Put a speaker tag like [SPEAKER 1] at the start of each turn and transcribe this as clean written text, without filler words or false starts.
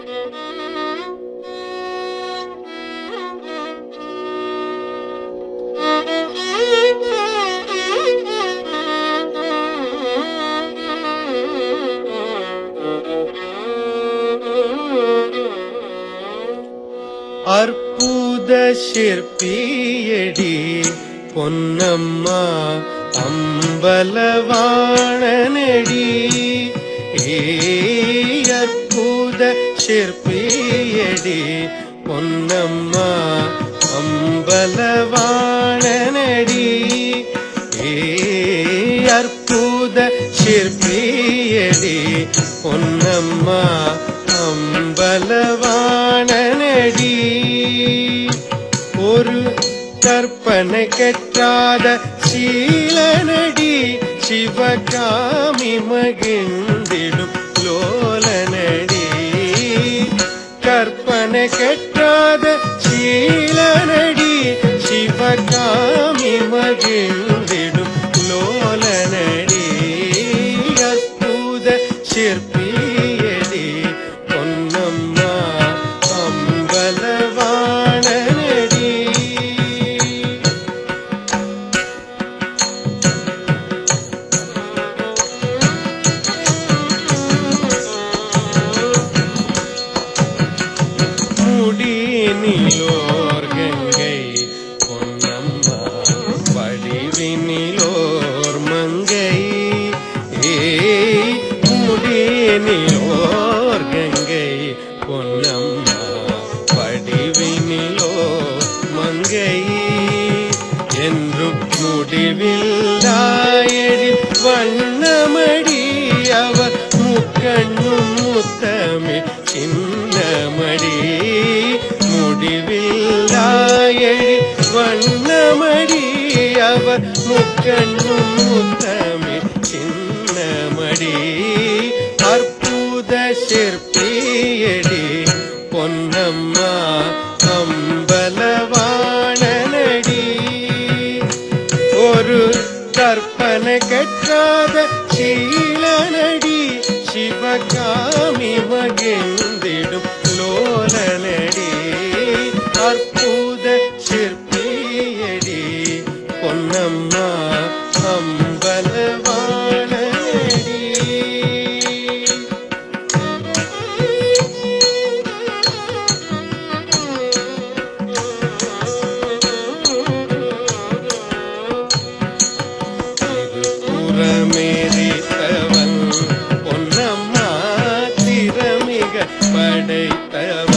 [SPEAKER 1] அற்புத சிற்பியடி பொன்னம்மா அம்பலவாணனடி. அற்புத சிற்பியடி பொன்னம்மா அம்பலவாணனடி. அற்புத சிற்பியடி பொன்னம்மா அம்பலவாணனடி. ஒரு கற்பனை கற்றாத சீலனடி சிவகாமி மகிழ்ந்திடும் லோலனடி. கற்பனை கற்றாத சீலனடி சிவகாமி மகிழ்ந்திடும் லோலனடி. அற்புத சிற்பியடி பொன்னம்மா அம்பலவாணனடி. முடியினிலோர் கங்கை பொன்னம்மா வடிவினிலோர் மங்கை. முடியினிலோர் கங்கை பொன்னம்மா வடிவினிலோர் மங்கை. என்றும் முடிவில்லாயெழில் வண்ணமடி அவர் முக்கண்ணும் முத்தமே சின்னமடி. முடிவில்லாயெழில் வண்ணமடி அவர் முக்கண்ணும் முத்தமே சின்னமடி. அற்புத சிற்பியடி பொன்னம்மா அம்பலவாணனடி. ஒரு கற்பனை கற்றாத சீலனடி சிவகாமி மகிழ்ந்திடும் லோலனடி. அற்புத சிற்பியடி பொன்னம்மா அம்பலவாணனடி. புறமேறித்தவன் பொன்னம்மா திறமிக படைத்தவன்.